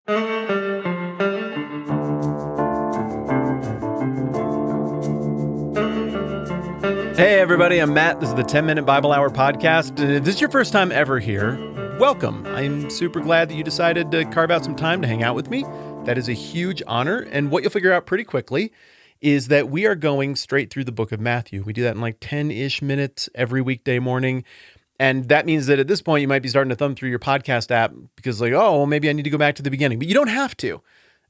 Hey everybody, I'm Matt. This is the 10-Minute Bible Hour podcast. If this is your first time ever here, welcome. I'm super glad that you decided to carve out some time to hang out with me. That is a huge honor. And what you'll figure out pretty quickly is that we are going straight through the book of Matthew. We do that in like 10-ish minutes every weekday morning. And that means that at this point, you might be starting to thumb through your podcast app because like, oh, well, maybe I need to go back to the beginning. But you don't have to.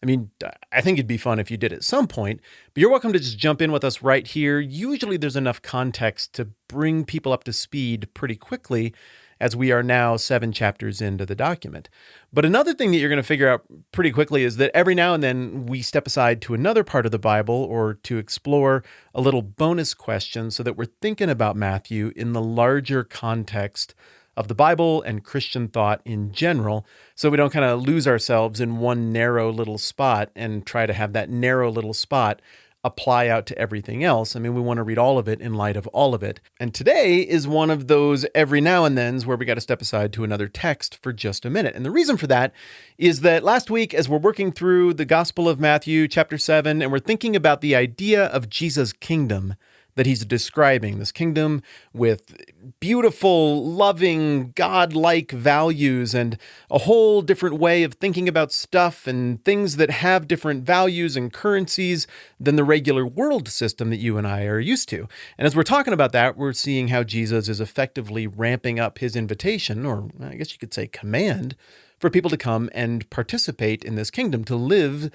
I mean, I think it'd be fun if you did at some point, but you're welcome to just jump in with us right here. Usually there's enough context to bring people up to speed pretty quickly, as we are now 7 chapters into the document. But another thing that you're going to figure out pretty quickly is that every now and then we step aside to another part of the Bible or to explore a little bonus question so that we're thinking about Matthew in the larger context of the Bible and Christian thought in general, so we don't kind of lose ourselves in one narrow little spot and try to have that narrow little spot apply out to everything else. I mean, we want to read all of it in light of all of it. And today is one of those every now and thens where we got to step aside to another text for just a minute. And the reason for that is that last week, as we're working through the Gospel of Matthew, chapter 7, and we're thinking about the idea of Jesus' kingdom that he's describing, this kingdom with beautiful, loving, God-like values and a whole different way of thinking about stuff and things that have different values and currencies than the regular world system that you and I are used to. And as we're talking about that, we're seeing how Jesus is effectively ramping up his invitation, or I guess you could say command, for people to come and participate in this kingdom, to live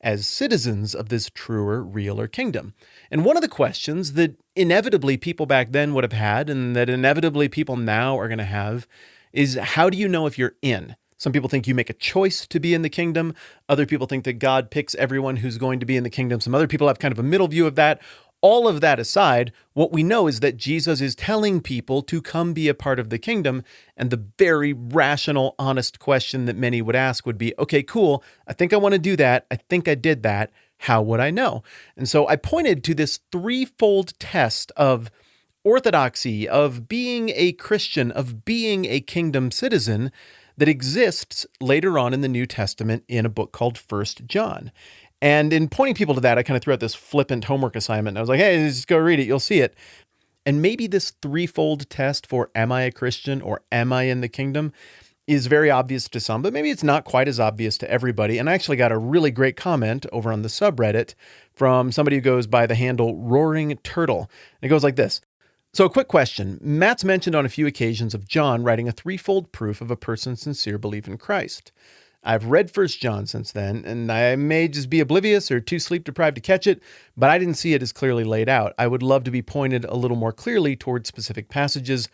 as citizens of this truer, realer kingdom. And one of the questions that inevitably people back then would have had, and that inevitably people now are going to have, is how do you know if you're in? Some people think you make a choice to be in the kingdom. Other people think that God picks everyone who's going to be in the kingdom. Some other people have kind of a middle view of that. All of that aside, what we know is that Jesus is telling people to come be a part of the kingdom. And the very rational, honest question that many would ask would be, okay, cool. I think I want to do that. I think I did that. How would I know? And so I pointed to this threefold test of orthodoxy, of being a Christian, of being a kingdom citizen that exists later on in the New Testament in a book called 1 John. And in pointing people to that, I kind of threw out this flippant homework assignment. And I was like, hey, just go read it. You'll see it. And maybe this threefold test for am I a Christian or am I in the kingdom is very obvious to some, but maybe it's not quite as obvious to everybody. And I actually got a really great comment over on the subreddit from somebody who goes by the handle Roaring Turtle. And it goes like this. So a quick question. Matt's mentioned on a few occasions of John writing a threefold proof of a person's sincere belief in Christ. I've read 1 John since then, and I may just be oblivious or too sleep-deprived to catch it, but I didn't see it as clearly laid out. I would love to be pointed a little more clearly towards specific passages.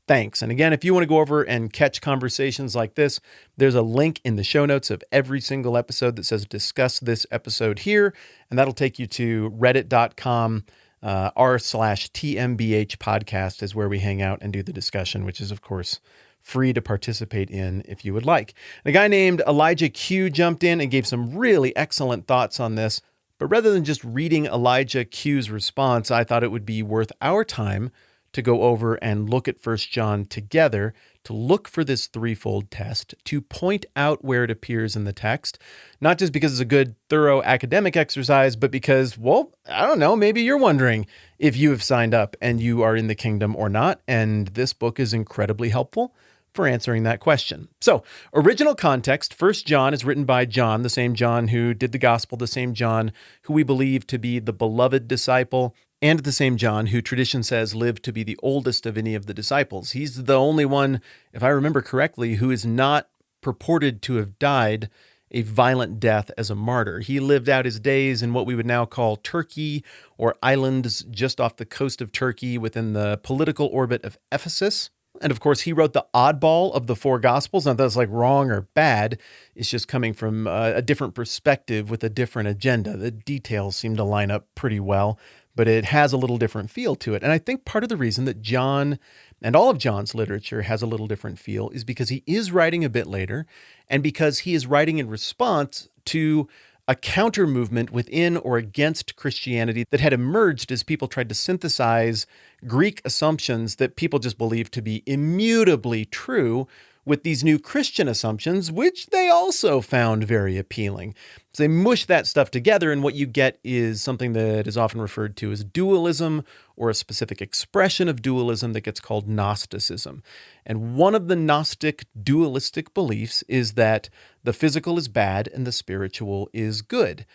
Thanks. And again, if you want to go over and catch conversations like this, there's a link in the show notes of every single episode that says discuss this episode here, and that'll take you to reddit.com r/TMBH podcast is where we hang out and do the discussion, which is, of course, free to participate in if you would like. And a guy named Elijah Q jumped in and gave some really excellent thoughts on this. But rather than just reading Elijah Q's response, I thought it would be worth our time to go over and look at 1 John together, to look for this threefold test, to point out where it appears in the text, not just because it's a good, thorough academic exercise, but because, well, I don't know, maybe you're wondering if you have signed up and you are in the kingdom or not, and this book is incredibly helpful for answering that question. So, original context, 1 John is written by John, the same John who did the gospel, the same John who we believe to be the beloved disciple, and the same John who tradition says lived to be the oldest of any of the disciples. He's the only one, if I remember correctly, who is not purported to have died a violent death as a martyr. He lived out his days in what we would now call Turkey, or islands just off the coast of Turkey within the political orbit of Ephesus. And of course, he wrote the oddball of the 4 Gospels. Not that it's like wrong or bad. It's just coming from a different perspective with a different agenda. The details seem to line up pretty well, but it has a little different feel to it. And I think part of the reason that John and all of John's literature has a little different feel is because he is writing a bit later, and because he is writing in response to a counter movement within or against Christianity that had emerged as people tried to synthesize Greek assumptions that people just believed to be immutably true with these new Christian assumptions, which they also found very appealing. So they mush that stuff together, and what you get is something that is often referred to as dualism, or a specific expression of dualism that gets called Gnosticism. And one of the Gnostic dualistic beliefs is that the physical is bad and the spiritual is good.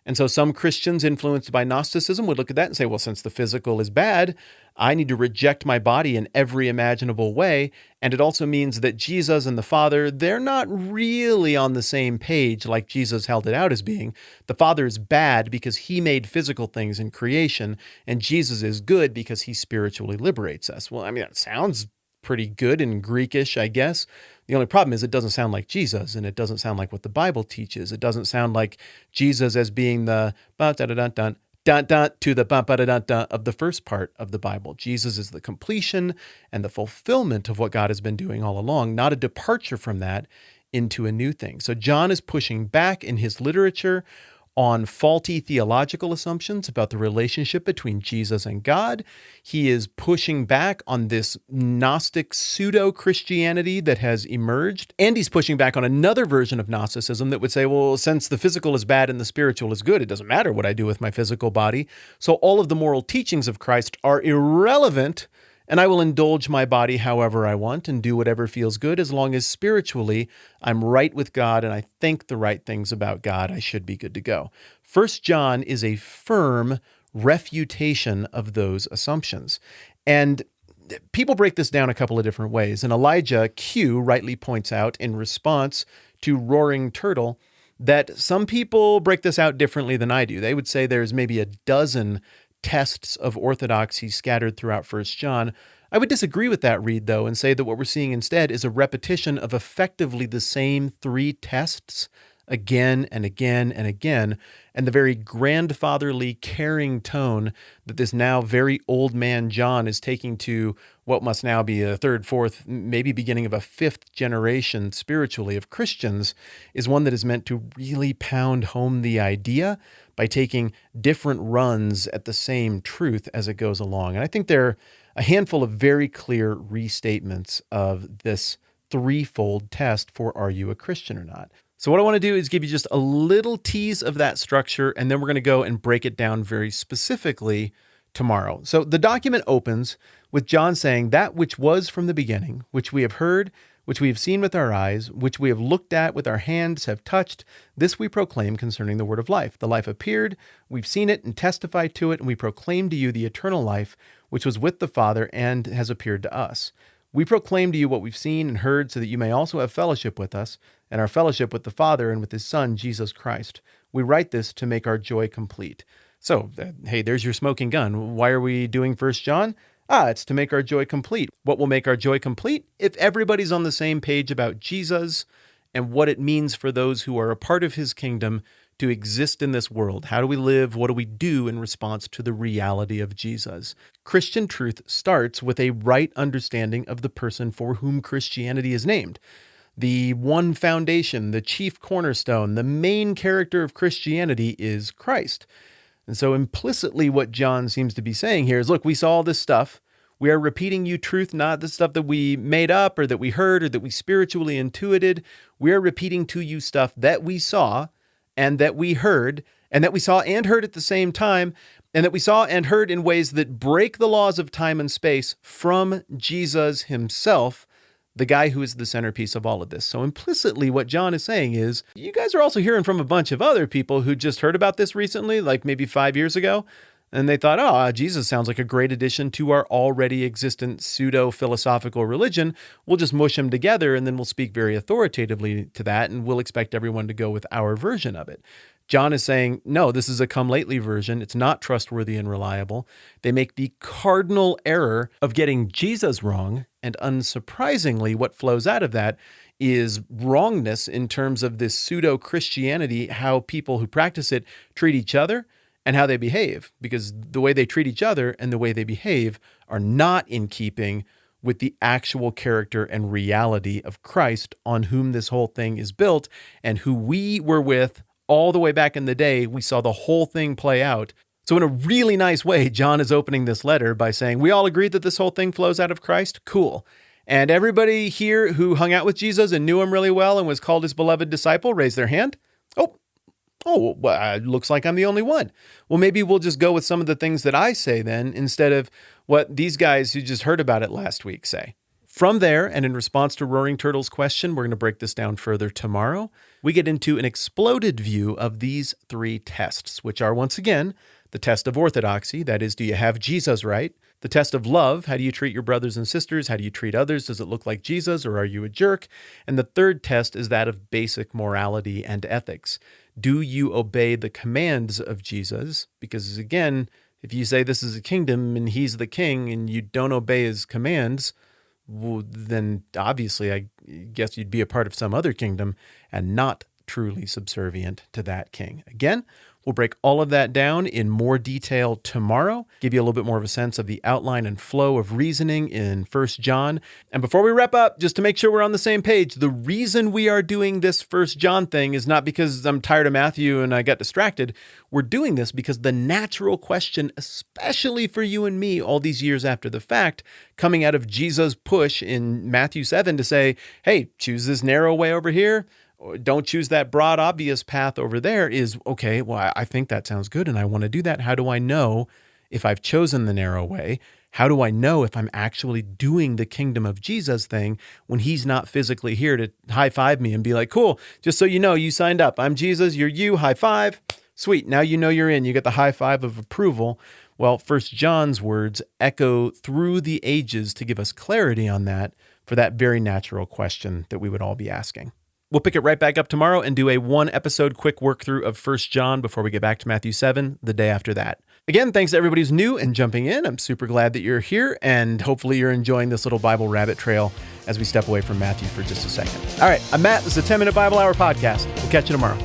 And so some Christians influenced by Gnosticism would look at that and say, well, since the physical is bad, I need to reject my body in every imaginable way. And it also means that Jesus and the Father, they're not really on the same page like Jesus held it out as being. The Father is bad because he made physical things in creation, and Jesus is good because he spiritually liberates us. Well, I mean, that sounds pretty good in Greekish, I guess. The only problem is it doesn't sound like Jesus, and it doesn't sound like what the Bible teaches. It doesn't sound like Jesus as being the ba-da-da-dun-dun, dun-dun to the ba-ba-da-dun-dun of the first part of the Bible. Jesus is the completion and the fulfillment of what God has been doing all along, not a departure from that into a new thing. So John is pushing back in his literature on faulty theological assumptions about the relationship between Jesus and God. He is pushing back on this Gnostic pseudo-Christianity that has emerged. And he's pushing back on another version of Gnosticism that would say, well, since the physical is bad and the spiritual is good, it doesn't matter what I do with my physical body. So all of the moral teachings of Christ are irrelevant, and I will indulge my body however I want and do whatever feels good, as long as spiritually I'm right with God and I think the right things about God, I should be good to go. 1 John is a firm refutation of those assumptions. And people break this down a couple of different ways. And Elijah Q rightly points out in response to Roaring Turtle that some people break this out differently than I do. They would say there's maybe a dozen tests of orthodoxy scattered throughout 1 John. I would disagree with that read, though, and say that what we're seeing instead is a repetition of effectively the same three tests again and again and again, and the very grandfatherly, caring tone that this now very old man John is taking to what must now be a third, fourth, maybe beginning of a fifth generation spiritually of Christians is one that is meant to really pound home the idea by taking different runs at the same truth as it goes along. And I think there are a handful of very clear restatements of this threefold test for are you a Christian or not. So what I want to do is give you just a little tease of that structure, and then we're going to go and break it down very specifically tomorrow. So the document opens with John saying, that which was from the beginning, which we have heard, which we have seen with our eyes, which we have looked at with our hands, have touched, this we proclaim concerning the word of life. The life appeared, we've seen it and testified to it, and we proclaim to you the eternal life, which was with the Father and has appeared to us. We proclaim to you what we've seen and heard, so that you may also have fellowship with us, and our fellowship with the Father and with his Son, Jesus Christ. We write this to make our joy complete. So, hey, there's your smoking gun. Why are we doing 1 John? It's to make our joy complete. What will make our joy complete? If everybody's on the same page about Jesus and what it means for those who are a part of his kingdom to exist in this world. How do we live? What do we do in response to the reality of Jesus? Christian truth starts with a right understanding of the person for whom Christianity is named. The one foundation, the chief cornerstone, the main character of Christianity is Christ. And so implicitly what John seems to be saying here is, look, we saw all this stuff. We are repeating you truth, not the stuff that we made up or that we heard or that we spiritually intuited. We are repeating to you stuff that we saw and that we heard, and that we saw and heard at the same time, and that we saw and heard in ways that break the laws of time and space from Jesus himself, the guy who is the centerpiece of all of this. So implicitly what John is saying is, you guys are also hearing from a bunch of other people who just heard about this recently, like maybe 5 years ago, and they thought, Jesus sounds like a great addition to our already existent pseudo-philosophical religion. We'll just mush them together, and then we'll speak very authoritatively to that, and we'll expect everyone to go with our version of it. John is saying, no, this is a come lately version. It's not trustworthy and reliable. They make the cardinal error of getting Jesus wrong, and unsurprisingly, what flows out of that is wrongness in terms of this pseudo-Christianity, how people who practice it treat each other, and how they behave, because the way they treat each other and the way they behave are not in keeping with the actual character and reality of Christ, on whom this whole thing is built and who we were with all the way back in the day. We saw the whole thing play out. So in a really nice way, John is opening this letter by saying, we all agree that this whole thing flows out of Christ? Cool. And everybody here who hung out with Jesus and knew him really well and was called his beloved disciple, raise their hand. Well, looks like I'm the only one. Well, maybe we'll just go with some of the things that I say then instead of what these guys who just heard about it last week say. From there, and in response to Roaring Turtle's question, we're going to break this down further tomorrow. We get into an exploded view of these three tests, which are, once again, the test of orthodoxy. That is, do you have Jesus right? The test of love. How do you treat your brothers and sisters? How do you treat others? Does it look like Jesus, or are you a jerk? And the third test is that of basic morality and ethics. Do you obey the commands of Jesus? Because again, if you say this is a kingdom and he's the king and you don't obey his commands, well, then obviously I guess you'd be a part of some other kingdom and not truly subservient to that king. Again, we'll break all of that down in more detail tomorrow, give you a little bit more of a sense of the outline and flow of reasoning in 1 John. And before we wrap up, just to make sure we're on the same page, the reason we are doing this 1 John thing is not because I'm tired of Matthew and I got distracted. We're doing this because the natural question, especially for you and me all these years after the fact, coming out of Jesus' push in Matthew 7 to say, hey, choose this narrow way over here, don't choose that broad, obvious path over there, is, okay, well, I think that sounds good and I want to do that. How do I know if I've chosen the narrow way? How do I know if I'm actually doing the kingdom of Jesus thing when he's not physically here to high five me and be like, cool, just so you know, you signed up. I'm Jesus, you're you, high five. Sweet, now you know you're in. You get the high five of approval. Well, 1 John's words echo through the ages to give us clarity on that for that very natural question that we would all be asking. We'll pick it right back up tomorrow and do a one-episode quick work-through of 1 John before we get back to Matthew 7 the day after that. Again, thanks to everybody who's new and jumping in. I'm super glad that you're here, and hopefully you're enjoying this little Bible rabbit trail as we step away from Matthew for just a second. All right, I'm Matt. This is a 10-Minute Bible Hour podcast. We'll catch you tomorrow.